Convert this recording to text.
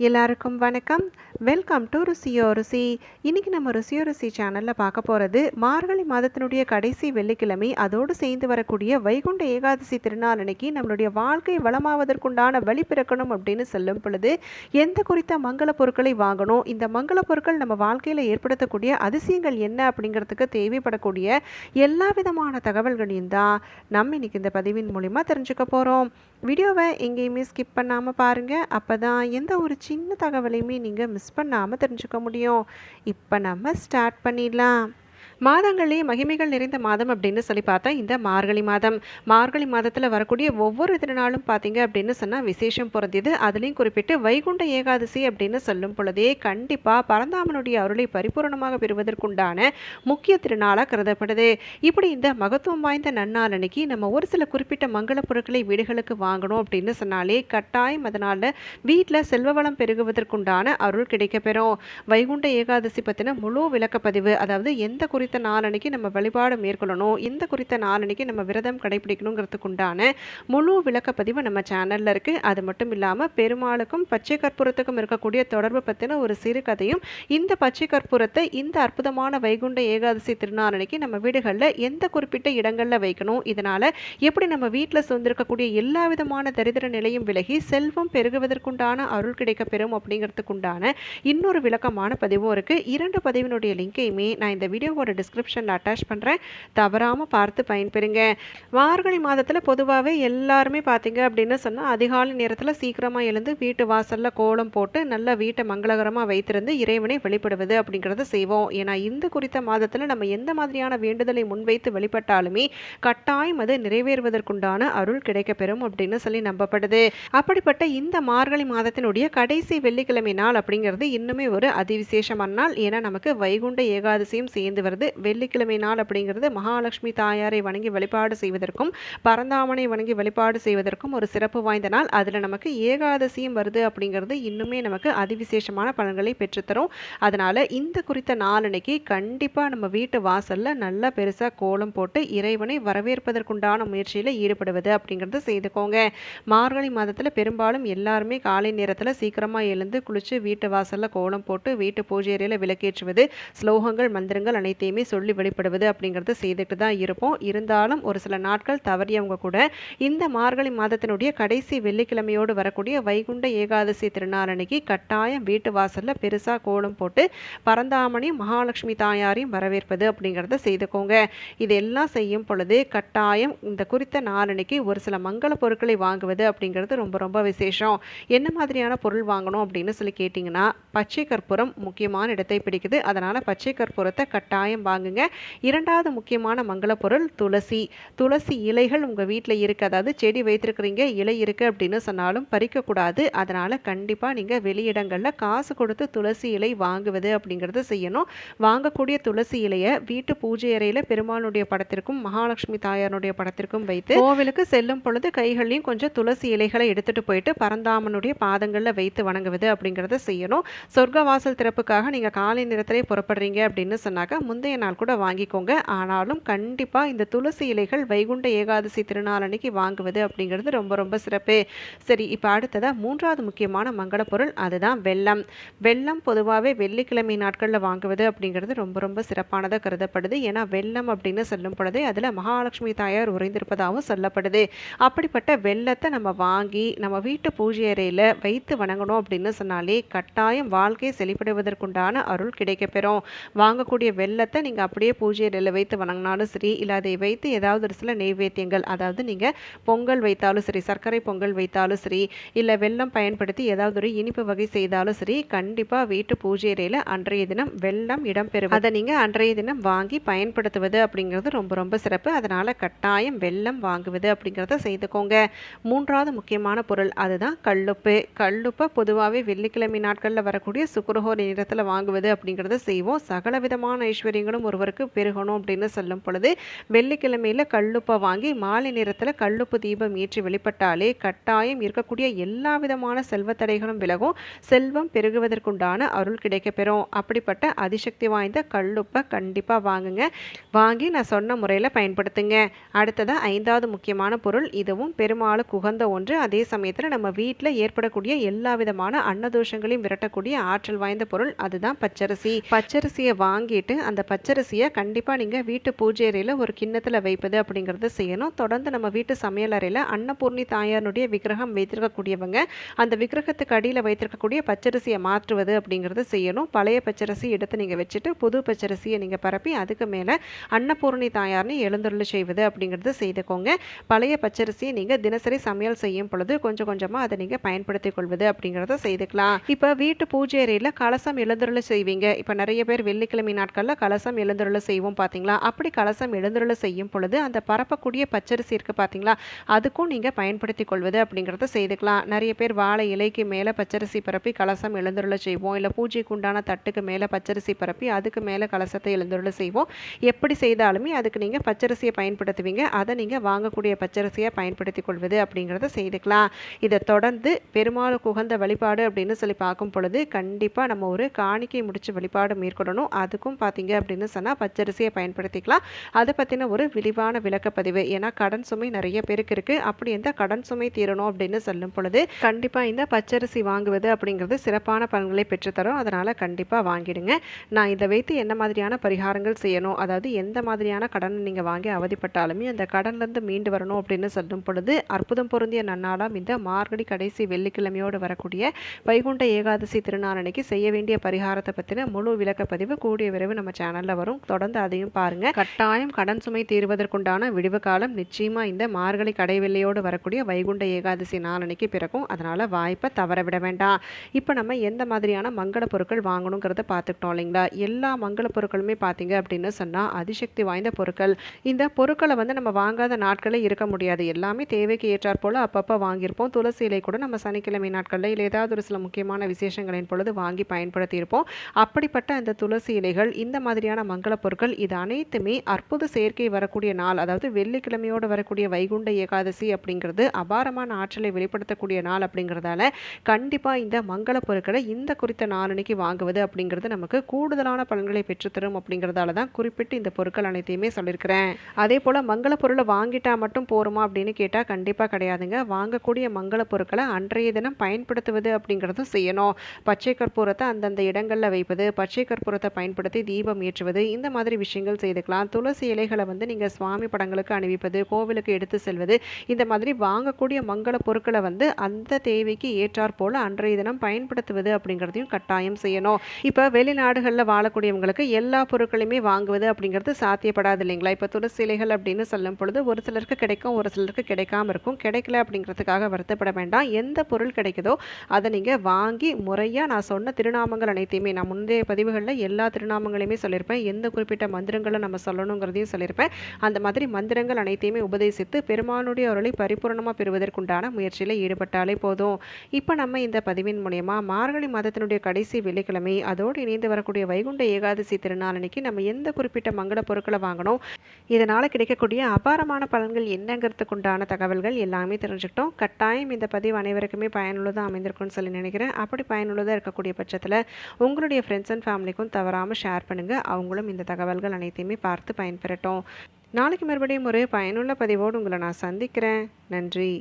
எல்லாருக்கும் வணக்கம். Welcome to ருசியோ ருசி. இன்னைக்கு நம்ம ருசியோ ருசி சேனலில் பார்க்க போகிறது மார்கழி மாதத்தினுடைய கடைசி வெள்ளிக்கிழமை, அதோடு சேர்ந்து வரக்கூடிய வைகுண்ட ஏகாதசி திருநாள் அன்னைக்கு நம்மளுடைய வாழ்க்கை வளமாவதற்குண்டான வழி பிறக்கணும் அப்படின்னு சொல்லும் பொழுது எந்த குறித்த மங்கள பொருட்களை வாங்கணும், இந்த மங்கள பொருட்கள் நம்ம வாழ்க்கையில் ஏற்படுத்தக்கூடிய அதிசயங்கள் என்ன அப்படிங்கிறதுக்கு தேவைப்படக்கூடிய எல்லா விதமான தகவல்களையும் தான் நம்ம இன்னைக்கு இந்த பதிவின் மூலிமா தெரிஞ்சுக்க போகிறோம். வீடியோவை எங்கேயுமே ஸ்கிப் பண்ணாமல் பாருங்கள். அப்போ தான் எந்த ஒரு சின்ன தகவலையுமே நீங்கள் மிஸ் பண்ணாமல் தெரிஞ்சுக்க முடியும். இப்போ நம்ம ஸ்டார்ட் பண்ணிடலாம். மாதங்களே மகிமைகள் நிறைந்த மாதம் அப்படின்னு சொல்லி பார்த்தா இந்த மார்கழி மாதம். மார்கழி மாதத்தில் வரக்கூடிய ஒவ்வொரு திருநாளும் பார்த்தீங்க அப்படின்னு சொன்னால் விசேஷம் பொருந்தியது. அதுலேயும் குறிப்பிட்டு வைகுண்ட ஏகாதசி அப்படின்னு சொல்லும் பொழுதே கண்டிப்பாக பரந்தாமனுடைய அருளை பரிபூர்ணமாக பெறுவதற்குண்டான முக்கிய திருநாளாக கருதப்படுது. இப்படி இந்த மகத்துவம் வாய்ந்த நன்னாள் அன்னைக்கு நம்ம ஒரு சில குறிப்பிட்ட மங்கள பொருட்களை வீடுகளுக்கு வாங்கணும் அப்படின்னு சொன்னாலே கட்டாயம் அதனால் வீட்டில் செல்வ வளம் பெருகுவதற்குண்டான அருள் கிடைக்கப்பெறும். வைகுண்ட ஏகாதசி பற்றின முழு விளக்கப்பதிவு, அதாவது எந்த குறித்த நாளன்னைக்கு நம்ம வழிபாடு மேற்கொள்ளணும், இந்த குறித்த நாளன்னைக்கு நம்ம விரதம் கடைபிடிக்கணுங்கிறதுக்கு உண்டான முழு விளக்கப்பதிவு நம்ம சேனல்ல இருக்கு. அது மட்டும் இல்லாமல் பெருமாளுக்கும் பச்சை கற்பூரத்துக்கும் இருக்கக்கூடிய தொடர்பு பற்றின ஒரு சிறு கதையும், இந்த பச்சை கற்பூரத்தை இந்த அற்புதமான வைகுண்ட ஏகாதசி திருநாளன்னைக்கு நம்ம வீடுகளில் எந்த குறிப்பிட்ட இடங்களில் வைக்கணும், இதனால எப்படி நம்ம வீட்டில் சுதந்திருக்கக்கூடிய எல்லா விதமான தரித்திர நிலையும் விலகி செல்வம் பெருகுவதற்குண்டான அருள் கிடைக்கப்பெறும் அப்படிங்கிறதுக்குண்டான இன்னொரு விளக்கமான பதிவும் இருக்கு. இரண்டு பதிவினுடைய லிங்கையுமே நான் இந்த வீடியோவோட டிஸ்கிரிப்ஷனில் அட்டாச் பண்ணுறேன். தவறாமல் பார்த்து பயன்பெறுங்க. மார்கழி மாதத்தில் பொதுவாகவே எல்லாருமே பார்த்தீங்க அப்படின்னு சொன்னால் அதிகாலை நேரத்தில் சீக்கிரமாக எழுந்து வீட்டு வாசலில் கோலம் போட்டு நல்ல வீட்டை மங்களகரமாக வைத்திருந்து இறைவனை வெளிப்படுவது அப்படிங்கிறத செய்வோம். ஏன்னா இந்த குறித்த மாதத்தில் நம்ம எந்த மாதிரியான வேண்டுதலை முன்வைத்து வெளிப்பட்டாலுமே கட்டாயம் அது நிறைவேறுவதற்குண்டான அருள் கிடைக்கப்பெறும் அப்படின்னு சொல்லி நம்பப்படுது. அப்படிப்பட்ட இந்த மார்கழி மாதத்தினுடைய கடைசி வெள்ளிக்கிழமை நாள் அப்படிங்கிறது இன்னுமே ஒரு அதிவிசேஷமான நாள். ஏன்னா நமக்கு வைகுண்ட ஏகாதசியும் சேர்ந்து வருது. வெள்ளிக்கிழமை நாள் அப்படிங்கிறது மகாலட்சுமி தாயாரை வணங்கி வழிபாடு செய்வதற்கும் பரந்தாமனை வணங்கி வழிபாடு செய்வதற்கும் ஒரு சிறப்பு வாய்ந்த நாள். அதில் நமக்கு ஏகாதசியும் வருது அப்படிங்கிறது இன்னுமே நமக்கு அதிவிசேஷமான பலன்களை பெற்றுத்தரும். அதனால் இந்த குறித்த நாளன்னைக்கு கண்டிப்பாக நம்ம வீட்டு வாசலில் நல்லா பெருசாக கோலம் போட்டு இறைவனை வரவேற்பதற்குண்டான முயற்சியில் ஈடுபடுவது அப்படிங்கிறது செய்துக்கோங்க. மார்கழி மாதத்தில் பெரும்பாலும் எல்லாருமே காலை நேரத்தில் சீக்கிரமாக எழுந்து குளித்து வீட்டு வாசலில் கோலம் போட்டு வீட்டு பூஜை அறையில் விளக்கேற்றுவது, ஸ்லோகங்கள் மந்திரங்கள் அனைத்தையுமே சொல்லி வெளிப்படுவது அப்படிங்கிறது செய்துட்டு தான் இருப்போம். இருந்தாலும் ஒரு சில நாட்கள் தவறியவங்க கூட இந்த மார்கழி மாதத்தினுடைய கடைசி வெள்ளிக்கிழமையோடு வரக்கூடிய வைகுண்ட ஏகாதசி திருநாளன்னைக்கு கட்டாயம் வீட்டு வாசலில் பெருசாக கோலம் போட்டு பரந்தாமணி மகாலட்சுமி தாயாரையும் வரவேற்பது அப்படிங்கிறத செய்துக்கோங்க. இதெல்லாம் செய்யும் பொழுது கட்டாயம் இந்த குறித்த நாளன்னைக்கு ஒரு சில மங்கள பொருட்களை வாங்குவது அப்படிங்கிறது ரொம்ப ரொம்ப விசேஷம். என்ன மாதிரியான பொருள் வாங்கணும் அப்படின்னு சொல்லி கேட்டிங்கன்னா, பச்சை கற்பூரம் முக்கியமான இடத்தை பிடிக்குது. அதனால் பச்சை கற்பூரத்தை கட்டாயம் வாங்குங்க. இரண்டாவது முக்கியமான மங்கள பொருள் துளசி. துளசி இலைகள் உங்கள் வீட்டில் இருக்குது, அதாவது செடி வைத்திருக்கிறீங்க, இலை இருக்குது அப்படின்னு சொன்னாலும் பறிக்கக்கூடாது. அதனால் கண்டிப்பாக நீங்கள் வெளியிடங்களில் காசு கொடுத்து துளசி இலை வாங்குவது அப்படிங்கிறத செய்யணும். வாங்கக்கூடிய துளசி இலையை வீட்டு பூஜை அறையில் பெருமாளுடைய படத்திற்கும் மகாலட்சுமி தாயாருடைய படத்திற்கும் வைத்து கோவிலுக்கு செல்லும் பொழுது கைகளையும் கொஞ்சம் துளசி இலைகளை எடுத்துகிட்டு போயிட்டு பரந்தாமனுடைய பாதங்களில் வைத்து வணங்குவது அப்படிங்கிறத செய்யணும். சொர்க்கவாசல் திறப்புக்காக நீங்கள் காலை நேரத்திலே புறப்படுறீங்க அப்படின்னு சொன்னாக்க முந்தைய நாள் கூட வாங்கிக்கோங்க. ஆனாலும் கண்டிப்பாக இந்த துளசி இலைகள் வைகுண்ட ஏகாதசி திருநாள் அன்னைக்கு வாங்குவது அப்படிங்கிறது ரொம்ப ரொம்ப சிறப்பு. சரி, இப்போ அடுத்ததாக மூன்றாவது முக்கியமான மங்கள பொருள், அதுதான் வெல்லம். வெல்லம் பொதுவாகவே வெள்ளிக்கிழமை நாட்களில் வாங்குவது அப்படிங்கிறது ரொம்ப ரொம்ப சிறப்பானதாக கருதப்படுது. ஏன்னா வெல்லம் அப்படின்னு சொல்லும் பொழுதே அதில் மகாலட்சுமி தாயார் உறைந்திருப்பதாகவும் சொல்லப்படுது. அப்படிப்பட்ட வெல்லத்தை நம்ம வாங்கி நம்ம வீட்டு பூஜை அறையில் வைத்து வணங்கணும் அப்படின்னு சொன்னாலே கட்டாயம் வாழ்க்கை செழிப்படுவதற்குண்டான அருள் கிடைக்கப்பெறும். வாங்கக்கூடிய வெல்லத்தை நீங்கள் அப்படியே பூஜை அறையில் வைத்து வணங்கினாலும் சரி, இல்லை அதை வைத்து ஏதாவது ஒரு சில நெய்வேத்தியங்கள், அதாவது நீங்கள் பொங்கல் வைத்தாலும் சரி, சர்க்கரை பொங்கல் வைத்தாலும் சரி, இல்லை வெல்லம் பயன்படுத்தி ஏதாவது ஒரு இனிப்பு வகை செய்தாலும் சரி, கண்டிப்பாக வீட்டு பூஜை அறையில் அன்றைய தினம் வெல்லம் இடம்பெறும். அதை நீங்கள் அன்றைய தினம் வாங்கி பயன்படுத்துவது அப்படிங்கிறது ரொம்ப ரொம்ப சிறப்பு. அதனால் கட்டாயம் வெல்லம் வாங்குவது அப்படிங்கிறத செய்துக்கோங்க. மூன்றாவது முக்கியமான பொருள் அதுதான் கல்லுப்பு. கல்லுப்பை பொதுவாகவே வெள்ளிக்கிழமை நாட்களில் வரக்கூடிய சுக்கிரஹோரை நேரத்தில் வாங்குவது அப்படிங்கிறத செய்வோம். சகல விதமான ஐஸ்வர்யங்கள் விஷயங்களும் ஒருவருக்கு பெருகணும் அப்படின்னு சொல்லும் பொழுது வெள்ளிக்கிழமையில் கல்லுப்பை வாங்கி மாலை நேரத்தில் கல்லுப்பு தீபம் ஏற்றி வெளிப்பட்டாலே கட்டாயம் இருக்கக்கூடிய எல்லா விதமான செல்வத்தடைகளும் விலகும், செல்வம் பெருகுவதற்குண்டான அருள் கிடைக்கப்பெறும். அப்படிப்பட்ட அதிசக்தி வாய்ந்த கல்லுப்பை கண்டிப்பாக வாங்குங்க. வாங்கி நான் சொன்ன முறையில் பயன்படுத்துங்க. அடுத்ததாக 5வது முக்கியமான பொருள், இதுவும் பெருமாளுக்கு உகந்த ஒன்று. அதே சமயத்தில் நம்ம வீட்டில் ஏற்படக்கூடிய எல்லா விதமான அன்னதோஷங்களையும் விரட்டக்கூடிய ஆற்றல் வாய்ந்த பொருள், அதுதான் பச்சரிசி. பச்சரிசியை வாங்கிட்டு அந்த பச்சரிசியை கண்டிப்பாக நீங்கள் வீட்டு பூஜை அறையில் ஒரு கிண்ணத்தில் வைப்பது அப்படிங்கிறத செய்யணும். தொடர்ந்து நம்ம வீட்டு சமையல் அறையில் அன்னபூர்ணி தாயாருடைய விக்கிரகம் வைத்திருக்கக்கூடியவங்க அந்த விக்கிரகத்துக்கு அடியில் வைத்திருக்கக்கூடிய பச்சரிசியை மாற்றுவது அப்படிங்கிறத செய்யணும். பழைய பச்சரிசி எடுத்து நீங்கள் வச்சுட்டு புது பச்சரிசியை நீங்கள் பரப்பி அதுக்கு மேலே அன்னபூர்ணி தாயார்னு எழுந்தருளை செய்வது அப்படிங்கிறத செய்துக்கோங்க. பழைய பச்சரிசியை நீங்கள் தினசரி சமையல் செய்யும் பொழுது கொஞ்சம் கொஞ்சமாக அதை நீங்கள் பயன்படுத்திக் கொள்வது அப்படிங்கிறத செய்துக்கலாம். இப்போ வீட்டு பூஜை அறையில் கலசம் எழுந்தருளை செய்வீங்க. இப்போ நிறைய பேர் வெள்ளிக்கிழமை நாட்களில் கலசம் எழுந்தருளை செய்வோம் பார்த்தீங்களா? அப்படி கலசம் எழுந்தருளை செய்யும் பொழுது அந்த பரப்பக்கூடிய பச்சரிசி இருக்குது பார்த்தீங்களா, அதுக்கும் நீங்கள் பயன்படுத்தி கொள்வது அப்படிங்கிறத செய்துக்கலாம். நிறைய பேர் வாழை இலைக்கு மேலே பச்சரிசி பரப்பி கலசம் எழுந்தருளை செய்வோம், இல்லை பூஜைக்கு உண்டான தட்டுக்கு மேலே பச்சரிசி பரப்பி அதுக்கு மேலே கலசத்தை எழுந்தருளை செய்வோம். எப்படி செய்தாலுமே அதுக்கு நீங்கள் பச்சரிசியை பயன்படுத்துவீங்க. அதை நீங்கள் வாங்கக்கூடிய பச்சரிசியை பயன்படுத்தி கொள்வது அப்படிங்கிறத செய்துக்கலாம். இதை தொடர்ந்து பெருமாளுக்கு உகந்த வழிபாடு அப்படின்னு சொல்லி பார்க்கும் பொழுது கண்டிப்பாக நம்ம ஒரு காணிக்கை முடிச்சு வழிபாடு மேற்கொள்ளணும். அதுக்கும் பார்த்தீங்க அப்படின்னு சொன்னால் பச்சரிசியை பயன்படுத்திக்கலாம். அதை பற்றின ஒரு விரிவான விளக்கப்பதிவு, ஏன்னா கடன் சுமை நிறைய பேருக்கு இருக்குது. அப்படி எந்த கடன் சுமை தீரணும் அப்படின்னு சொல்லும் பொழுது கண்டிப்பாக இந்த பச்சரிசி வாங்குவது அப்படிங்கிறது சிறப்பான பலன்களை பெற்றுத்தரும். அதனால் கண்டிப்பாக வாங்கிடுங்க. நான் இதை வைத்து என்ன மாதிரியான பரிகாரங்கள் செய்யணும், அதாவது எந்த மாதிரியான கடன் நீங்கள் வாங்கி அவதிப்பட்டாலுமே அந்த கடன்லேருந்து மீண்டு வரணும் அப்படின்னு சொல்லும் பொழுது அற்புதம் பொருந்திய நன்னாளாம் இந்த மார்கழி கடைசி வெள்ளிக்கிழமையோடு வரக்கூடிய வைகுண்ட ஏகாதசி திருநாள் அன்னைக்கு செய்ய வேண்டிய பரிகாரத்தை பற்றின முழு விளக்கப்பதிவு கூடிய விரைவு நம்ம சேனலில் வரும். தொடர்ந்து அதையும் பாருங்கள். கட்டாயம் கடன் சுமை தீர்வதற்குண்டான விடுவு காலம் நிச்சயமாக இந்த மார்கழி கடைவெள்ளியோடு வரக்கூடிய வைகுண்ட ஏகாதசி நாளன்னைக்கு பிறக்கும். அதனால் வாய்ப்பை தவற விட வேண்டாம். இப்போ நம்ம எந்த மாதிரியான மங்கள பொருட்கள் வாங்கணுங்கிறத பார்த்துக்கிட்டோம் இல்லைங்களா? எல்லா மங்கள பொருட்களுமே பார்த்தீங்க அப்படின்னு சொன்னால் அதிசக்தி வாய்ந்த பொருட்கள். இந்த பொருட்களை நம்ம வாங்காத நாட்களே இருக்க முடியாது. எல்லாமே தேவைக்கு ஏற்றாற் போல் அப்பப்போ வாங்கியிருப்போம். துளசி இலை கூட நம்ம சனிக்கிழமை நாட்களில் இல்லை ஏதாவது ஒரு சில முக்கியமான விசேஷங்களின் பொழுது வாங்கி பயன்படுத்தியிருப்போம். அப்படிப்பட்ட அந்த துளசி இலைகள், இந்த மாதிரியான மங்கள பொருட்கள், இது அனைத்துமே அற்புத சேர்க்கை வரக்கூடிய நாள், அதாவது வெள்ளிக்கிழமையோடு வரக்கூடிய வைகுண்ட ஏகாதசி அப்படிங்கிறது அபாரமான ஆற்றலை வெளிப்படுத்தக்கூடிய நாள். அப்படிங்கிறதால கண்டிப்பாக இந்த மங்கள பொருட்களை இந்த குறித்த நாளன்னைக்கு வாங்குவது அப்படிங்கிறது நமக்கு கூடுதலான பலன்களை பெற்றுத்தரும். அப்படிங்கிறதால தான் குறிப்பிட்டு இந்த பொருட்கள் அனைத்தையுமே சொல்லியிருக்கிறேன். அதே போல் மங்கள பொருளை வாங்கிட்டா மட்டும் போருமா அப்படின்னு கேட்டால் கண்டிப்பாக கிடையாதுங்க. வாங்கக்கூடிய மங்கள பொருட்களை அன்றைய தினம் பயன்படுத்துவது அப்படிங்கிறதும் செய்யணும். பச்சை கற்பூரத்தை அந்தந்த இடங்களில் வைப்பது, பச்சை கற்பூரத்தை பயன்படுத்தி தீபம் ஏற்றுவது, இந்த மாதிரி விஷயங்கள் செய்துக்கலாம். துளசி இலைகளை நீங்கள் சுவாமி படங்களுக்கு அணிவிப்பது, கோவிலுக்கு எடுத்து செல்வது, இந்த மாதிரி வாங்கக்கூடிய மங்கள பொருட்களை அந்த தேவைக்கு ஏற்றாற் போல் அன்றைய தினம் பயன்படுத்துவது அப்படிங்கிறதையும் கட்டாயம் செய்யணும். இப்போ வெளிநாடுகளில் வாழக்கூடியவங்களுக்கு எல்லா பொருட்களையுமே வாங்குவது அப்படிங்கிறது சாத்தியப்படாது இல்லைங்களா? இப்போ துளசி இலைகள் அப்படின்னு சொல்லும் பொழுது ஒரு சிலருக்கு கிடைக்கும், ஒரு சிலருக்கு கிடைக்காம இருக்கும். கிடைக்கல அப்படிங்கிறதுக்காக வருத்தப்பட வேண்டாம். எந்த பொருள் கிடைக்குதோ அதை நீங்கள் வாங்கி முறையாக நான் சொன்ன திருநாமங்கள் அனைத்தையுமே, நான் முந்தைய பதிவுகளில் எல்லா திருநாமங்களையுமே சொல்லியிருப்பேன். எந்த குறிப்பிட்ட மந்திரங்களும் நம்ம சொல்லணுங்கிறதையும் சொல்லியிருப்பேன். அந்த மாதிரி மந்திரங்கள் அனைத்தையுமே உபதேசித்து பெருமானுடைய அருளை பரிபூர்ணமாக பெறுவதற்குண்டான முயற்சியில் ஈடுபட்டாலே போதும். இப்போ நம்ம இந்த பதிவின் மூலயமா மார்கழி மாதத்தினுடைய கடைசி வெள்ளிக்கிழமை அதோடு இணைந்து வரக்கூடிய வைகுண்ட ஏகாதசி திருநாள் அன்னைக்கு நம்ம எந்த குறிப்பிட்ட மங்கள பொருட்களை வாங்கணும், இதனால் கிடைக்கக்கூடிய அபாரமான பலன்கள் என்னங்கிறதுக்குண்டான தகவல்கள் எல்லாமே தெரிஞ்சுக்கிட்டோம். கட்டாயம் இந்த பதிவு அனைவருக்குமே பயனுள்ளதாக அமைந்திருக்கும்னு சொல்லி நினைக்கிறேன். அப்படி பயனுள்ளதாக இருக்கக்கூடிய பட்சத்தில் உங்களுடைய ஃப்ரெண்ட்ஸ் அண்ட் ஃபேமிலிக்கும் தவறாமல் ஷேர் பண்ணுங்கள். அவங்களும் இந்த தகவல்கள் அனைத்தையுமே பார்த்து பயன்பெறட்டும். நாளைக்கு மறுபடியும் ஒரு பயனுள்ள பதிவோடு உங்களை நான் சந்திக்கிறேன். நன்றி.